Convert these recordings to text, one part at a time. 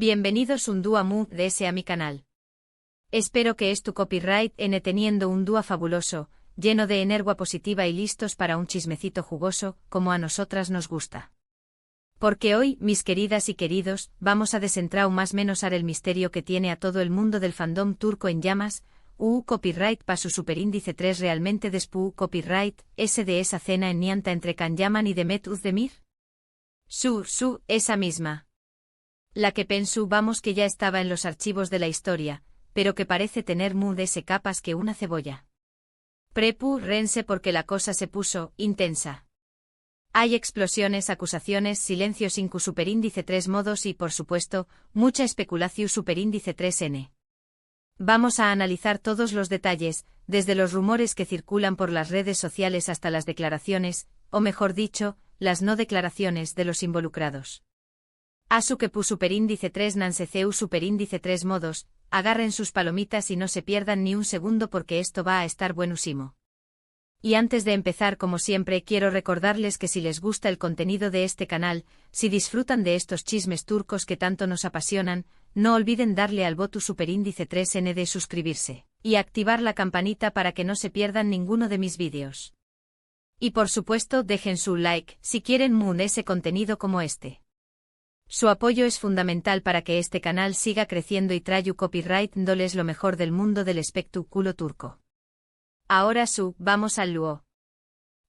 Bienvenidos un dúa mu de ese a mi canal. Espero que es tu copyright n teniendo un dúa fabuloso, lleno de energía positiva y listos para un chismecito jugoso, como a nosotras nos gusta. Porque hoy, mis queridas y queridos, vamos a desentrar más menos el misterio que tiene a todo el mundo del fandom turco en llamas, copyright pa su superíndice 3 realmente despu copyright, ese de esa cena en Nianta entre Can Yaman y Demet Özdemir. Esa misma. La que pensó vamos que ya estaba en los archivos de la historia, pero que parece tener de ese capas que una cebolla. Rense porque la cosa se puso intensa. Hay explosiones, acusaciones, silencios incu superíndice 3 modos y por supuesto, mucha especulación superíndice 3n. Vamos a analizar todos los detalles, desde los rumores que circulan por las redes sociales hasta las declaraciones, o mejor dicho, las no declaraciones de los involucrados. Asu que pu superíndice 3 nanseceu superíndice 3 modos, agarren sus palomitas y no se pierdan ni un segundo porque esto va a estar buenísimo. Y antes de empezar como siempre quiero recordarles que si les gusta el contenido de este canal, si disfrutan de estos chismes turcos que tanto nos apasionan, no olviden darle al botón superíndice 3n de suscribirse, y activar la campanita para que no se pierdan ninguno de mis vídeos. Y por supuesto dejen su like, si quieren ese contenido como este. Su apoyo es fundamental para que este canal siga creciendo y trayu copyright dándoles lo mejor del mundo del espectáculo turco. Ahora vamos al luo.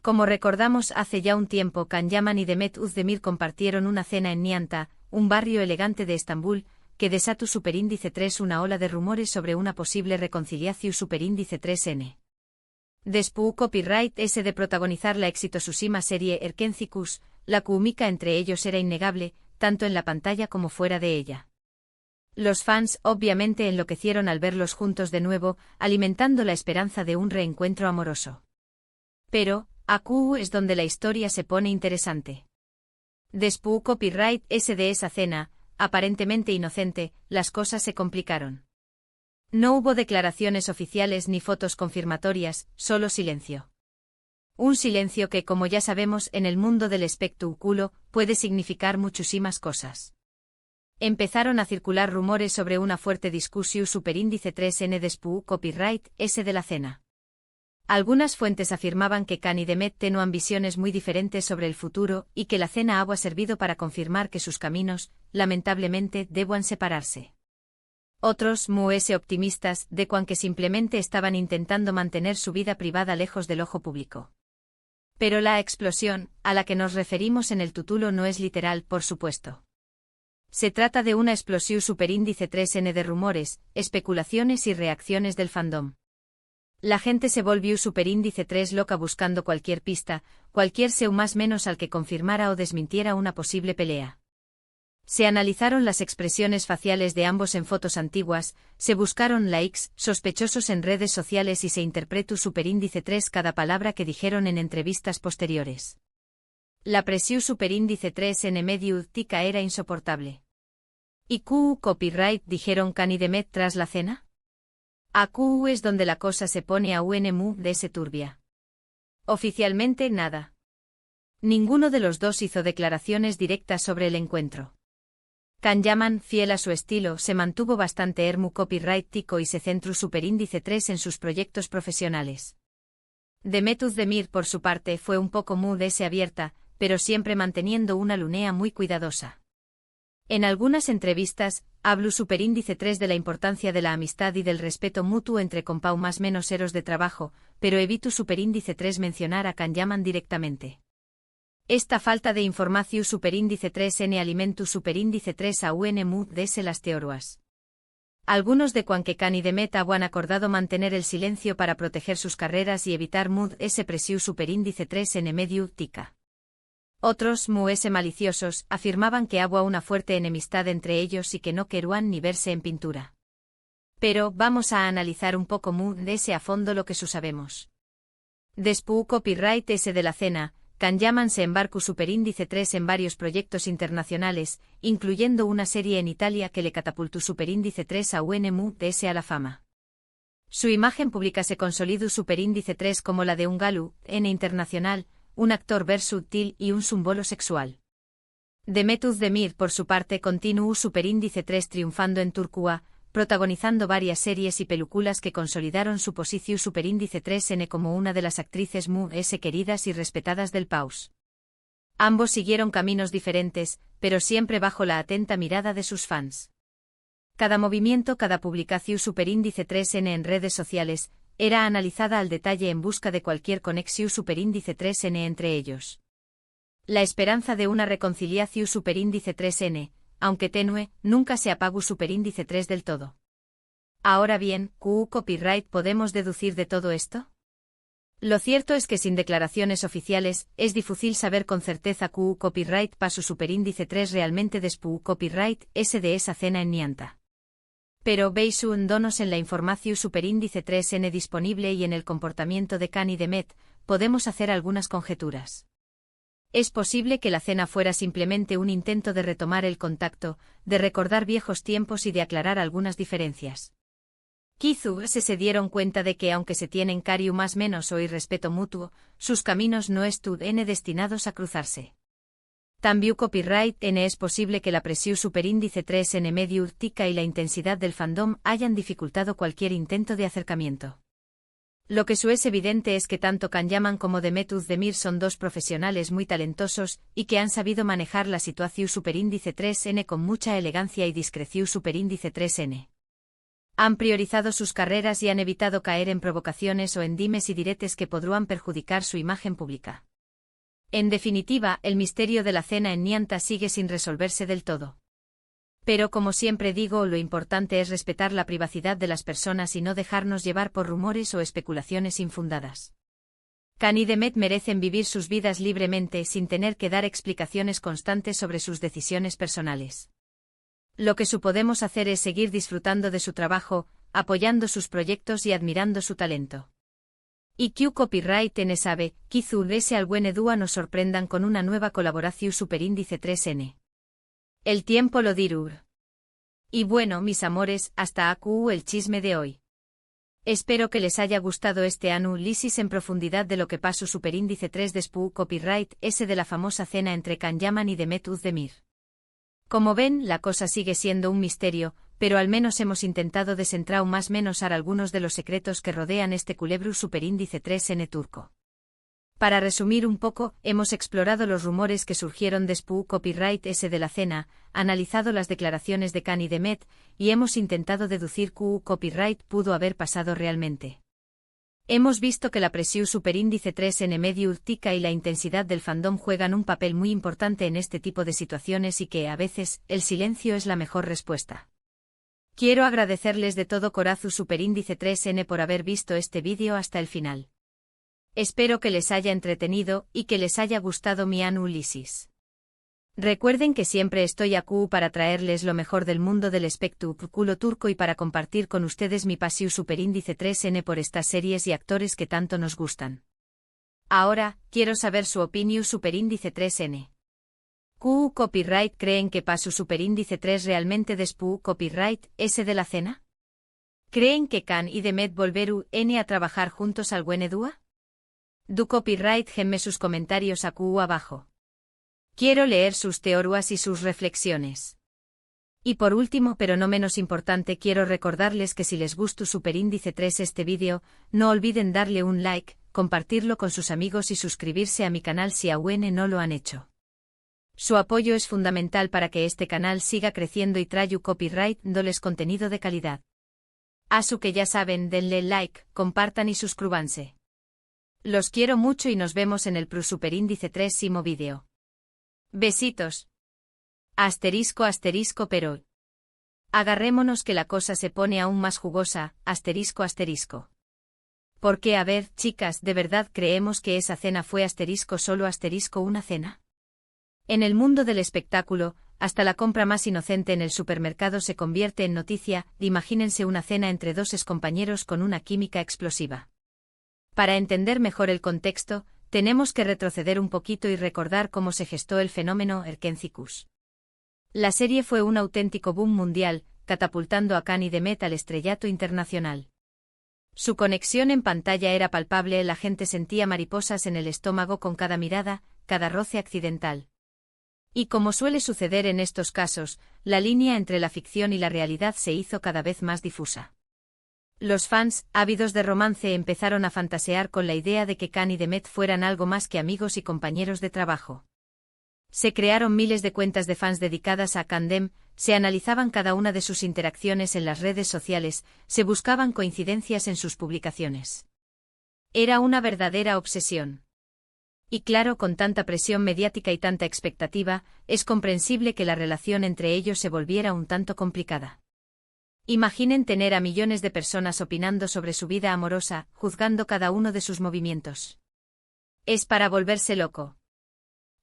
Como recordamos hace ya un tiempo Can Yaman y Demet Özdemir compartieron una cena en Nianta, un barrio elegante de Estambul, que desató superíndice 3 una ola de rumores sobre una posible reconciliación superíndice 3n. Después copyright ese de protagonizar la exitosísima serie Erkencicus, la química entre ellos era innegable, tanto en la pantalla como fuera de ella. Los fans obviamente enloquecieron al verlos juntos de nuevo, alimentando la esperanza de un reencuentro amoroso. Pero, aquí es donde la historia se pone interesante. Después copyright ese de esa cena, aparentemente inocente, las cosas se complicaron. No hubo declaraciones oficiales ni fotos confirmatorias, solo silencio. Un silencio que, como ya sabemos en el mundo del espectáculo, puede significar muchísimas cosas. Empezaron a circular rumores sobre una fuerte discusión superíndice 3n después copyright ese de la cena. Algunas fuentes afirmaban que Can y Demet tenían visiones muy diferentes sobre el futuro y que la cena ha servido para confirmar que sus caminos, lamentablemente, debían separarse. Otros, optimistas, decuan que simplemente estaban intentando mantener su vida privada lejos del ojo público. Pero la explosión, a la que nos referimos en el título no es literal, por supuesto. Se trata de una explosión superíndice 3n de rumores, especulaciones y reacciones del fandom. La gente se volvió superíndice 3 loca buscando cualquier pista, cualquier seu más menos al que confirmara o desmintiera una posible pelea. Se analizaron las expresiones faciales de ambos en fotos antiguas, se buscaron likes sospechosos en redes sociales y se interpretó superíndice 3 cada palabra que dijeron en entrevistas posteriores. La presión superíndice 3 en medio tica era insoportable. ¿Y copyright dijeron Can y Demet tras la cena? Aquí es donde la cosa se pone a unmu de ese turbia. Oficialmente nada. Ninguno de los dos hizo declaraciones directas sobre el encuentro. Can Yaman, fiel a su estilo, se mantuvo bastante copyright tico y se centró superíndice 3 en sus proyectos profesionales. Demet Özdemir por su parte fue un poco de ese abierta, pero siempre manteniendo una línea muy cuidadosa. En algunas entrevistas, habló superíndice 3 de la importancia de la amistad y del respeto mutuo entre compau más menos eros de trabajo, pero evitó superíndice 3 mencionar a Can Yaman directamente. Esta falta de información superíndice 3n alimentu superíndice 3 a unmu dese las teorías. Algunos de que Can y Demet han acordado mantener el silencio para proteger sus carreras y evitar ese presión superíndice 3n medio tica. Otros, ese maliciosos, afirmaban que había una fuerte enemistad entre ellos y que no querían ni verse en pintura. Pero vamos a analizar un poco de ese a fondo lo que sabemos. Después copyright ese de la cena, Can Yaman se embarcó superíndice 3 en varios proyectos internacionales, incluyendo una serie en Italia que le catapultó superíndice 3 a unmu ese a la fama. Su imagen pública se consolidó superíndice 3 como la de un galu, internacional, un actor versátil y un símbolo sexual. Demet Özdemir, por su parte, continuó Superíndice 3 triunfando en Turquía, protagonizando varias series y películas que consolidaron su posición Superíndice 3N como una de las actrices más queridas y respetadas del país. Ambos siguieron caminos diferentes, pero siempre bajo la atenta mirada de sus fans. Cada movimiento, cada publicación Superíndice 3N en redes sociales, era analizada al detalle en busca de cualquier conexión Superíndice 3N entre ellos. La esperanza de una reconciliación Superíndice 3N, aunque tenue, nunca se apagó Superíndice 3 del todo. Ahora bien, ¿qué copyright podemos deducir de todo esto? Lo cierto es que sin declaraciones oficiales, es difícil saber con certeza qué copyright pasó Superíndice 3 realmente después copyright S de esa cena en Nianta. Pero veis un donos en la información Superíndice 3N disponible y en el comportamiento de Can y Demet, podemos hacer algunas conjeturas. Es posible que la cena fuera simplemente un intento de retomar el contacto, de recordar viejos tiempos y de aclarar algunas diferencias. Quizás se dieron cuenta de que aunque se tienen cariño más menos o respeto mutuo, sus caminos no están destinados a cruzarse. También copyright N es posible que la presión Superíndice 3N medio urtica y la intensidad del fandom hayan dificultado cualquier intento de acercamiento. Lo que es evidente es que tanto Can Yaman como Demet Özdemir son dos profesionales muy talentosos y que han sabido manejar la situación Superíndice 3N con mucha elegancia y discreción Superíndice 3N. Han priorizado sus carreras y han evitado caer en provocaciones o en dimes y diretes que podrían perjudicar su imagen pública. En definitiva, el misterio de la cena en Nianta sigue sin resolverse del todo. Pero como siempre digo, lo importante es respetar la privacidad de las personas y no dejarnos llevar por rumores o especulaciones infundadas. Can y Demet merecen vivir sus vidas libremente sin tener que dar explicaciones constantes sobre sus decisiones personales. Lo que podemos hacer es seguir disfrutando de su trabajo, apoyando sus proyectos y admirando su talento. Y Q Copyright N sabe, quizás ese algún día nos sorprendan con una nueva colaboración Superíndice 3N. El tiempo lo dirá. Y bueno, mis amores, hasta aquí el chisme de hoy. Espero que les haya gustado este análisis en profundidad de lo que pasó Superíndice 3 después copyright S de la famosa cena entre Can Yaman y Demet Özdemir. Como ven, la cosa sigue siendo un misterio, pero al menos hemos intentado desentrar más menos algunos de los secretos que rodean este culebro Superíndice 3N turco. Para resumir un poco, hemos explorado los rumores que surgieron después copyright S de la cena, analizado las declaraciones de Can y Demet, y hemos intentado deducir qué copyright pudo haber pasado realmente. Hemos visto que la presión Superíndice 3N medio urtica y la intensidad del fandom juegan un papel muy importante en este tipo de situaciones y que, a veces, el silencio es la mejor respuesta. Quiero agradecerles de todo corazón Superíndice 3N por haber visto este vídeo hasta el final. Espero que les haya entretenido y que les haya gustado mi análisis. Recuerden que siempre estoy aquí para traerles lo mejor del mundo del espectáculo turco y para compartir con ustedes mi pasión Superíndice 3N por estas series y actores que tanto nos gustan. Ahora, quiero saber su opinión Superíndice 3N. ¿Qué copyright creen que pasó Superíndice 3 realmente después copyright S de la cena? ¿Creen que Can y Demet volverán a trabajar juntos algún día? Du copyright genme sus comentarios aquí abajo. Quiero leer sus teorías y sus reflexiones. Y por último, pero no menos importante, quiero recordarles que si les gustó Superíndice 3 este vídeo, no olviden darle un like, compartirlo con sus amigos y suscribirse a mi canal si aún no lo han hecho. Su apoyo es fundamental para que este canal siga creciendo y traiga copyright dándoles contenido de calidad. Asu que ya saben, denle like, compartan y suscríbanse. Los quiero mucho y nos vemos en el Superíndice 3º vídeo. Besitos. Asterisco asterisco pero. Agarrémonos que la cosa se pone aún más jugosa, asterisco asterisco. Porque a ver, chicas, ¿de verdad creemos que esa cena fue asterisco solo asterisco una cena? En el mundo del espectáculo, hasta la compra más inocente en el supermercado se convierte en noticia, imagínense una cena entre dos excompañeros con una química explosiva. Para entender mejor el contexto, tenemos que retroceder un poquito y recordar cómo se gestó el fenómeno Erkencikus. La serie fue un auténtico boom mundial, catapultando a Can y Demet al estrellato internacional. Su conexión en pantalla era palpable, la gente sentía mariposas en el estómago con cada mirada, cada roce accidental. Y como suele suceder en estos casos, la línea entre la ficción y la realidad se hizo cada vez más difusa. Los fans, ávidos de romance, empezaron a fantasear con la idea de que Khan y Demet fueran algo más que amigos y compañeros de trabajo. Se crearon miles de cuentas de fans dedicadas a Kandem, se analizaban cada una de sus interacciones en las redes sociales, se buscaban coincidencias en sus publicaciones. Era una verdadera obsesión. Y claro, con tanta presión mediática y tanta expectativa, es comprensible que la relación entre ellos se volviera un tanto complicada. Imaginen tener a millones de personas opinando sobre su vida amorosa, juzgando cada uno de sus movimientos. Es para volverse loco.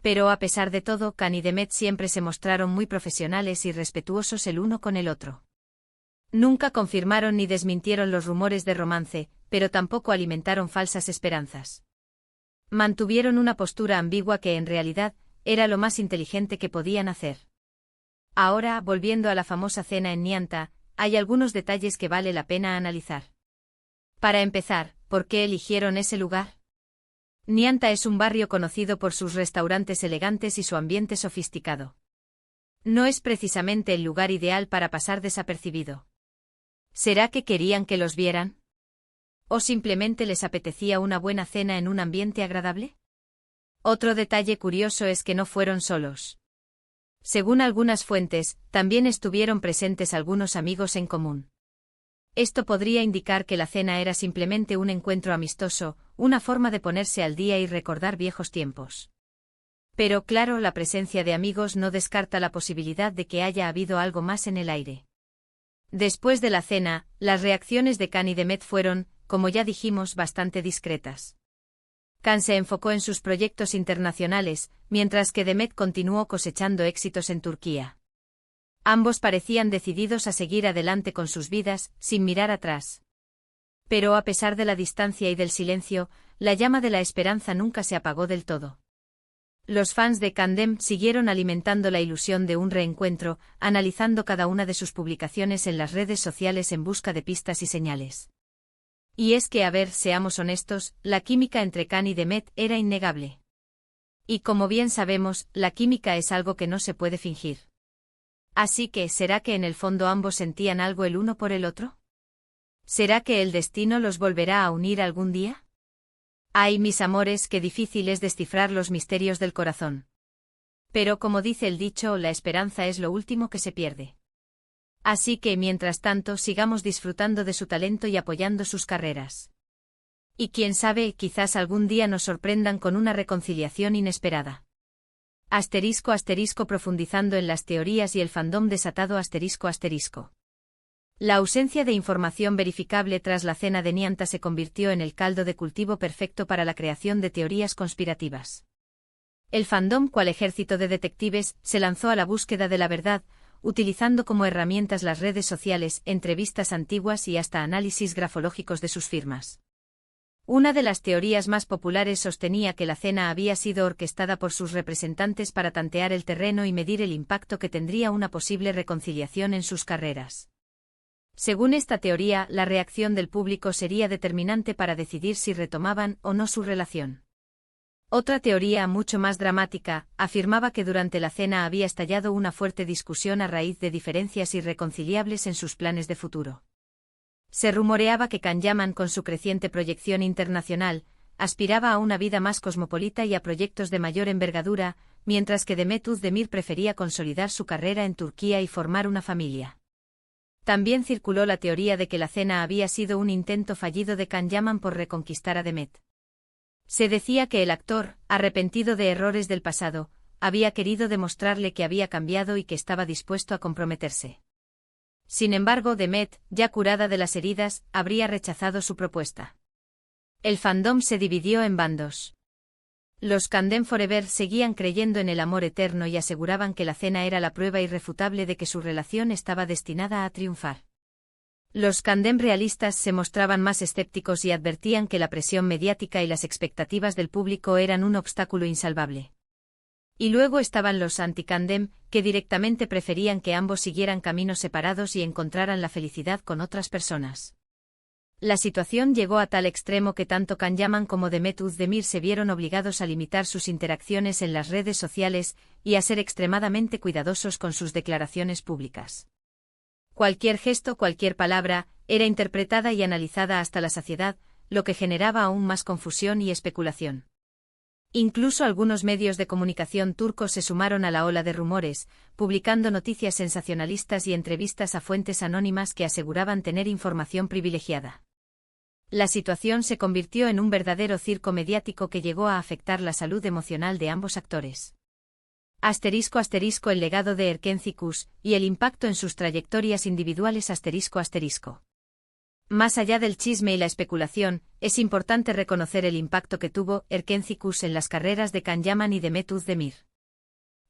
Pero a pesar de todo, Khan y Demet siempre se mostraron muy profesionales y respetuosos el uno con el otro. Nunca confirmaron ni desmintieron los rumores de romance, pero tampoco alimentaron falsas esperanzas. Mantuvieron una postura ambigua que en realidad era lo más inteligente que podían hacer. Ahora, volviendo a la famosa cena en Nianta, hay algunos detalles que vale la pena analizar. Para empezar, ¿por qué eligieron ese lugar? Nianta es un barrio conocido por sus restaurantes elegantes y su ambiente sofisticado. No es precisamente el lugar ideal para pasar desapercibido. ¿Será que querían que los vieran? ¿O simplemente les apetecía una buena cena en un ambiente agradable? Otro detalle curioso es que no fueron solos. Según algunas fuentes, también estuvieron presentes algunos amigos en común. Esto podría indicar que la cena era simplemente un encuentro amistoso, una forma de ponerse al día y recordar viejos tiempos. Pero claro, la presencia de amigos no descarta la posibilidad de que haya habido algo más en el aire. Después de la cena, las reacciones de Khan y Demet fueron, como ya dijimos, bastante discretas. Khan se enfocó en sus proyectos internacionales, mientras que Demet continuó cosechando éxitos en Turquía. Ambos parecían decididos a seguir adelante con sus vidas, sin mirar atrás. Pero a pesar de la distancia y del silencio, la llama de la esperanza nunca se apagó del todo. Los fans de Kandem siguieron alimentando la ilusión de un reencuentro, analizando cada una de sus publicaciones en las redes sociales en busca de pistas y señales. Y es que, a ver, seamos honestos, la química entre Khan y Demet era innegable. Y como bien sabemos, la química es algo que no se puede fingir. Así que, ¿será que en el fondo ambos sentían algo el uno por el otro? ¿Será que el destino los volverá a unir algún día? Ay, mis amores, qué difícil es descifrar los misterios del corazón. Pero como dice el dicho, la esperanza es lo último que se pierde. Así que, mientras tanto, sigamos disfrutando de su talento y apoyando sus carreras. Y quién sabe, quizás algún día nos sorprendan con una reconciliación inesperada. *** profundizando en las teorías y el fandom desatado ***. La ausencia de información verificable tras la cena de Nianta se convirtió en el caldo de cultivo perfecto para la creación de teorías conspirativas. El fandom, cual ejército de detectives, se lanzó a la búsqueda de la verdad, utilizando como herramientas las redes sociales, entrevistas antiguas y hasta análisis grafológicos de sus firmas. Una de las teorías más populares sostenía que la cena había sido orquestada por sus representantes para tantear el terreno y medir el impacto que tendría una posible reconciliación en sus carreras. Según esta teoría, la reacción del público sería determinante para decidir si retomaban o no su relación. Otra teoría, mucho más dramática, afirmaba que durante la cena había estallado una fuerte discusión a raíz de diferencias irreconciliables en sus planes de futuro. Se rumoreaba que Can Yaman, con su creciente proyección internacional, aspiraba a una vida más cosmopolita y a proyectos de mayor envergadura, mientras que Demet Özdemir prefería consolidar su carrera en Turquía y formar una familia. También circuló la teoría de que la cena había sido un intento fallido de Can Yaman por reconquistar a Demet. Se decía que el actor, arrepentido de errores del pasado, había querido demostrarle que había cambiado y que estaba dispuesto a comprometerse. Sin embargo, Demet, ya curada de las heridas, habría rechazado su propuesta. El fandom se dividió en bandos. Los Kandem Forever seguían creyendo en el amor eterno y aseguraban que la cena era la prueba irrefutable de que su relación estaba destinada a triunfar. Los Kandem realistas se mostraban más escépticos y advertían que la presión mediática y las expectativas del público eran un obstáculo insalvable. Y luego estaban los anti-Kandem, que directamente preferían que ambos siguieran caminos separados y encontraran la felicidad con otras personas. La situación llegó a tal extremo que tanto Can Yaman como Demet Özdemir se vieron obligados a limitar sus interacciones en las redes sociales y a ser extremadamente cuidadosos con sus declaraciones públicas. Cualquier gesto, cualquier palabra, era interpretada y analizada hasta la saciedad, lo que generaba aún más confusión y especulación. Incluso algunos medios de comunicación turcos se sumaron a la ola de rumores, publicando noticias sensacionalistas y entrevistas a fuentes anónimas que aseguraban tener información privilegiada. La situación se convirtió en un verdadero circo mediático que llegó a afectar la salud emocional de ambos actores. *** El legado de Erken Cikus y el impacto en sus trayectorias individuales. *** Más allá del chisme y la especulación, es importante reconocer el impacto que tuvo Erken Cikus en las carreras de Can Yaman y Demet Özdemir.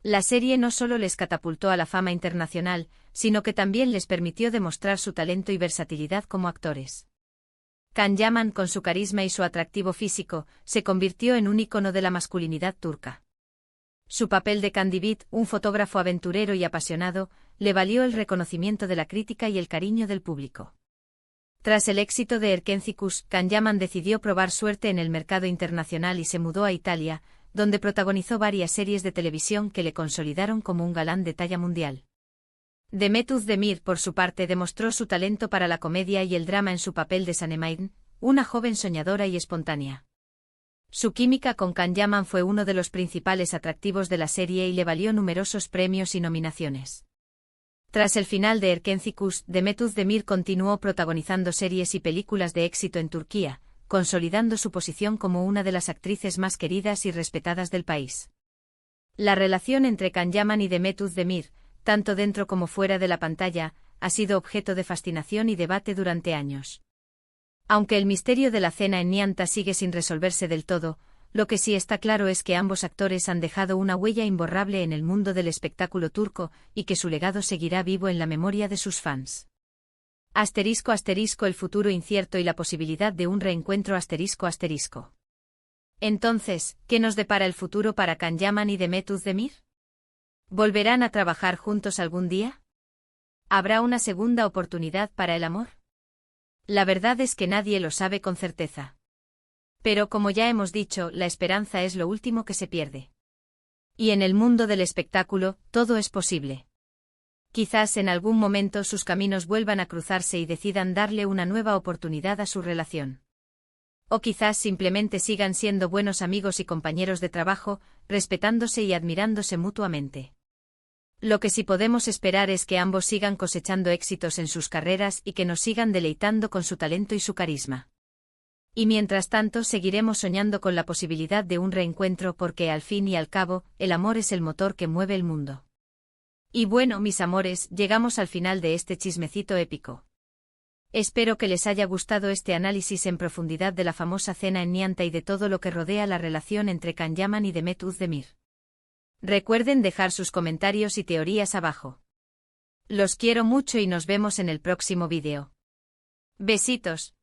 La serie no solo les catapultó a la fama internacional, sino que también les permitió demostrar su talento y versatilidad como actores. Can Yaman, con su carisma y su atractivo físico, se convirtió en un ícono de la masculinidad turca. Su papel de Candibit, un fotógrafo aventurero y apasionado, le valió el reconocimiento de la crítica y el cariño del público. Tras el éxito de Erken Cikus, Can Yaman decidió probar suerte en el mercado internacional y se mudó a Italia, donde protagonizó varias series de televisión que le consolidaron como un galán de talla mundial. Demet Özdemir, por su parte, demostró su talento para la comedia y el drama en su papel de Sanem, una joven soñadora y espontánea. Su química con Can Yaman fue uno de los principales atractivos de la serie y le valió numerosos premios y nominaciones. Tras el final de Erken Cikus, Demet Özdemir continuó protagonizando series y películas de éxito en Turquía, consolidando su posición como una de las actrices más queridas y respetadas del país. La relación entre Can Yaman y Demet Özdemir, tanto dentro como fuera de la pantalla, ha sido objeto de fascinación y debate durante años. Aunque el misterio de la cena en Nianta sigue sin resolverse del todo, lo que sí está claro es que ambos actores han dejado una huella imborrable en el mundo del espectáculo turco y que su legado seguirá vivo en la memoria de sus fans. *** El futuro incierto y la posibilidad de un reencuentro. **# Entonces, ¿qué nos depara el futuro para Can Yaman y Demet Özdemir? ¿Volverán a trabajar juntos algún día? ¿Habrá una segunda oportunidad para el amor? La verdad es que nadie lo sabe con certeza. Pero como ya hemos dicho, la esperanza es lo último que se pierde. Y en el mundo del espectáculo, todo es posible. Quizás en algún momento sus caminos vuelvan a cruzarse y decidan darle una nueva oportunidad a su relación. O quizás simplemente sigan siendo buenos amigos y compañeros de trabajo, respetándose y admirándose mutuamente. Lo que sí podemos esperar es que ambos sigan cosechando éxitos en sus carreras y que nos sigan deleitando con su talento y su carisma. Y mientras tanto seguiremos soñando con la posibilidad de un reencuentro porque al fin y al cabo, el amor es el motor que mueve el mundo. Y bueno, mis amores, llegamos al final de este chismecito épico. Espero que les haya gustado este análisis en profundidad de la famosa cena en Nianta y de todo lo que rodea la relación entre Can Yaman y Demet Özdemir. Recuerden dejar sus comentarios y teorías abajo. Los quiero mucho y nos vemos en el próximo vídeo. Besitos.